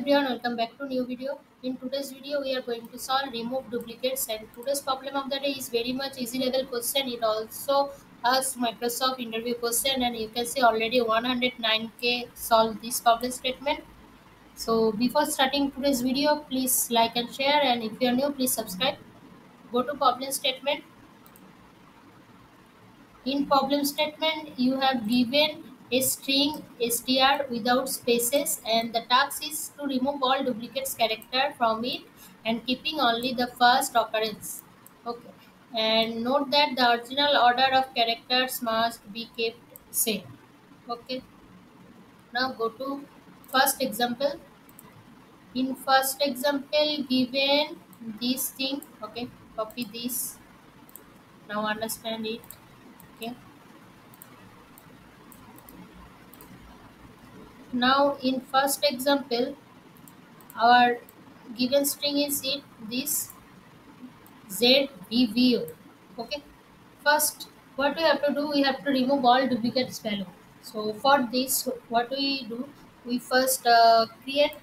everyone, welcome back to new video. In today's video, we are going to solve remove duplicates, and today's problem of the day is very much easy level question. It also asks Microsoft interview question, and you can see already 109k solve this problem statement. So before starting today's video, please like and share, and if you are new, please subscribe. Go to problem statement. In problem statement, you have given a string str without spaces, and the task is to remove all duplicates character from it and keeping only the first occurrence. Okay. And note that the original order of characters must be kept same. Okay. Now go to first example. In first example, given this thing. Okay. Copy this. Now understand it. Okay. Now in first example, our given string is it this ZBVO. Okay. First, what we have to do, we have to remove all duplicates value. So for this, what we do, we first create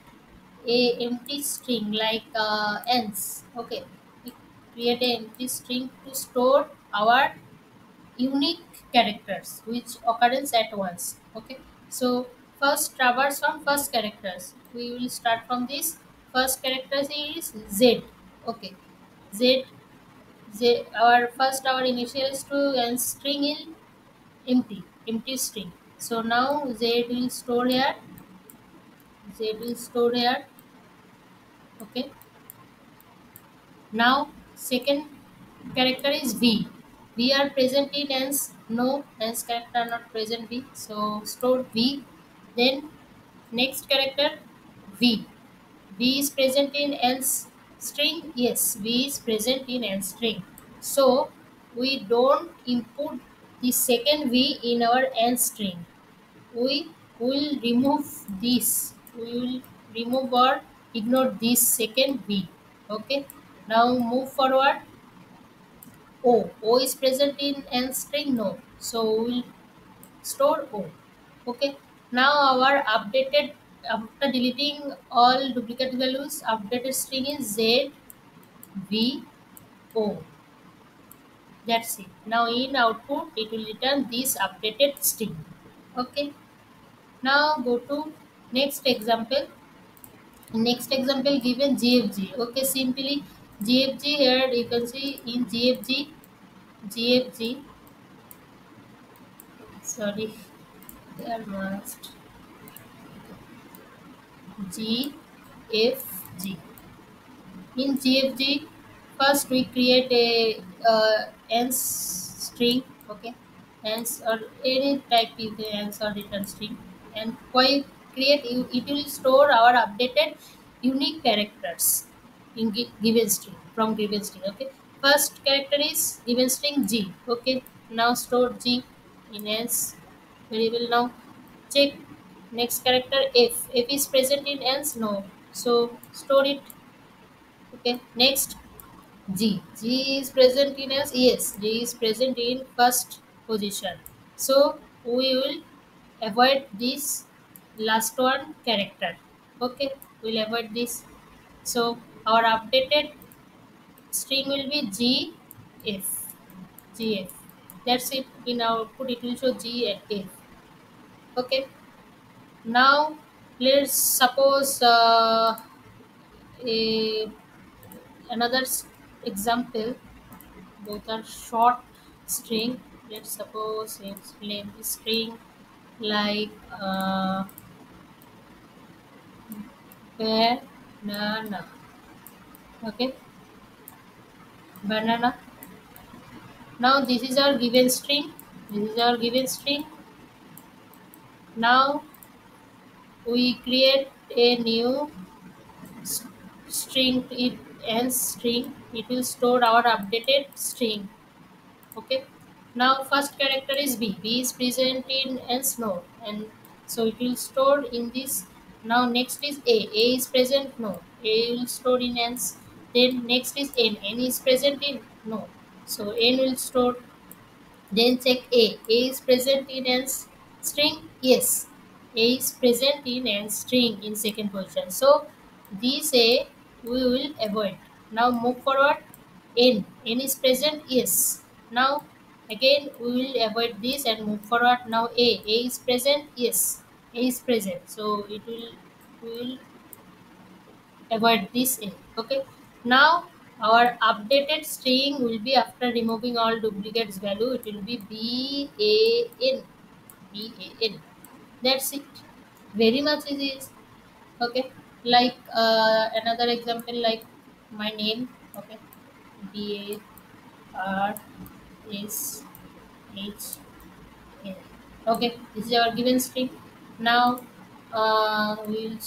a empty string like ends. Okay. We create a empty string to store our unique characters which occurrence at once. Okay, so first traverse from first characters, we will start from this first characters is Z. Okay, z z our first our initial is to and string in empty string. So now z will store here. Okay, now second character is V. V are present in ends. No, ends character are not present V. So store V. Then next character V. V is present in ends string. Yes, V is present in ends string. So we don't input the second V in our ends string. We will remove this. We will remove or ignore this second V. Okay. Now move forward. O. O is present in n string? No. So we'll store O. Okay. Now our updated, after deleting all duplicate values, updated string is Z V O. That's it. Now in output it will return this updated string. Okay. Now go to next example. Next example given GFG. Okay, simply GFG here you can see in GFG, sorry, there must GFG. In GFG, first we create a ends string. Okay, ends or any type of the ends or return string, and why create it will store our updated unique characters in given string from given string. Okay, first character is given string G. Okay, now store G in ends variable. Now check next character F. F is present in ends? No. So store it. Okay. Next G. G is present in ends? Yes. G is present in first position. So we will avoid this last one character. Okay. We'll avoid this. So our updated string will be GF. GF. That's it. In our output it will show GF. Okay. Now let's suppose a another example. Both are short string. Let's suppose explain the string like banana. Okay, banana. Now this is our given string. This is our given string. Now we create a new string. It ends string. It will store our updated string. Okay, now first character is B. B is present in else node, and so it will store in this. Now next is A. A is present? No. A will store in ends. Then next is N. N is present in? No. So N will store. Then check A. A is present in string? Yes. A is present in string in second position. So These A we will avoid. Now move forward. N. N is present? Yes. Now again we will avoid this and move forward. Now A. A is present? Yes. A is present. So we will avoid this A. Okay. Now our updated string will be after removing all duplicates value. It will be BAN. BAN. That's it. Very much easy. Okay, like another example, like my name. Okay, BARSHN. Okay, this is our given string. Now we'll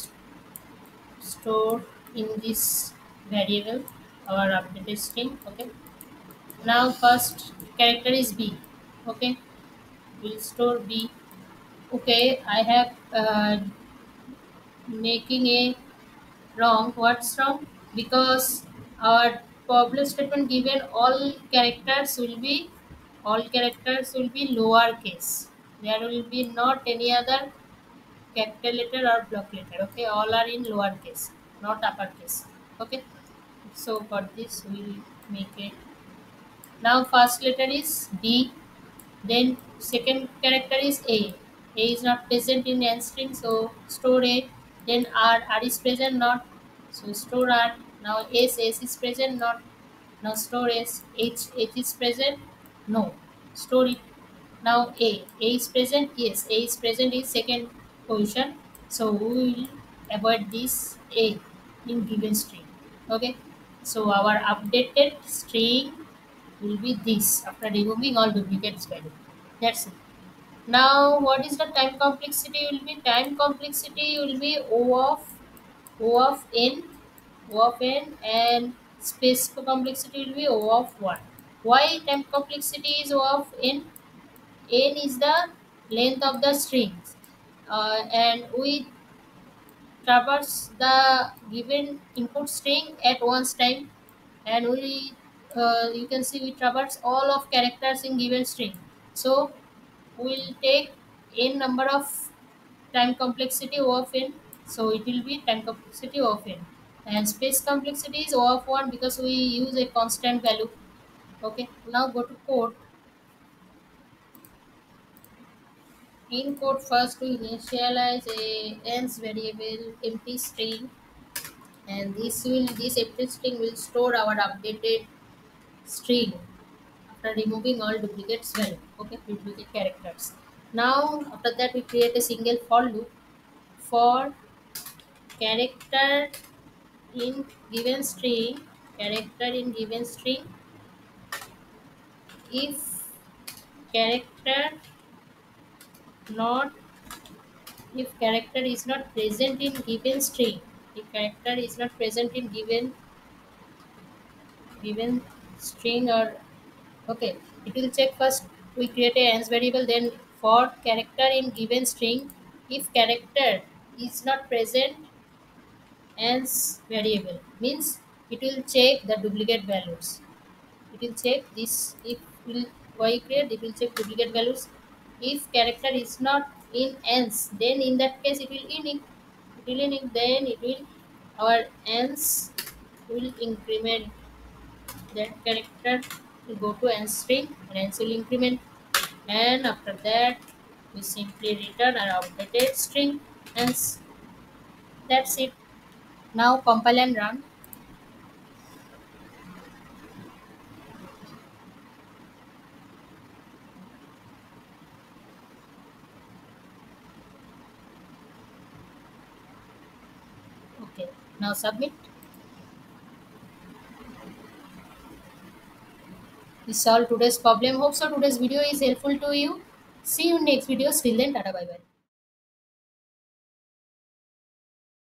store in this variable our updated string. Okay, now first character is B. Okay, we'll store B. Okay, I have making a wrong. What's wrong? Because our problem statement given all characters will be lowercase. There will be not any other capital letter or block letter. Okay, all are in lowercase, not uppercase. Okay, so for this we'll make it. Now first letter is D. Then second character is A. A is not present in n string, so store A. Then R. R is present, not. So store R. Now S. S is present, not. Now store S. H. H is present, no. Store it. Now A. A is present, yes. A is present in second position. So we will avoid this A in given string. Okay. So our updated string will be this after removing all duplicates value. That's it. Now what is the time complexity will be? Time complexity will be O of n and space complexity will be O of 1. Why time complexity is O of n? N is the length of the strings, and we traverse the given input string at once time, and we you can see we traverse all of characters in given string. So we'll take n number of time complexity O of n, so it will be time complexity O of n, and space complexity is O of 1 because we use a constant value. Okay, now go to code. In code, first we initialize a ends variable empty string, and this empty string will store our updated string after removing all duplicates value. Okay, duplicate characters. Now after that we create a single for loop for character in given string. Character in given string, if character not if character is not present in given string, if character is not present in given string, or okay, it will check first. We create a ans variable, then for character in given string, if character is not present, ans variable means it will check the duplicate values. It will check this. If will why create, it will check duplicate values. If character is not in ans, then in that case it will init. It will init, then it will our ans will increment that character will go to ans string, and ans will increment, and after that we simply return our updated string ans. That's it. Now compile and run. Okay, now submit. We solved today's problem. Hope so today's video is helpful to you. See you in next video. Till then, tata, bye bye.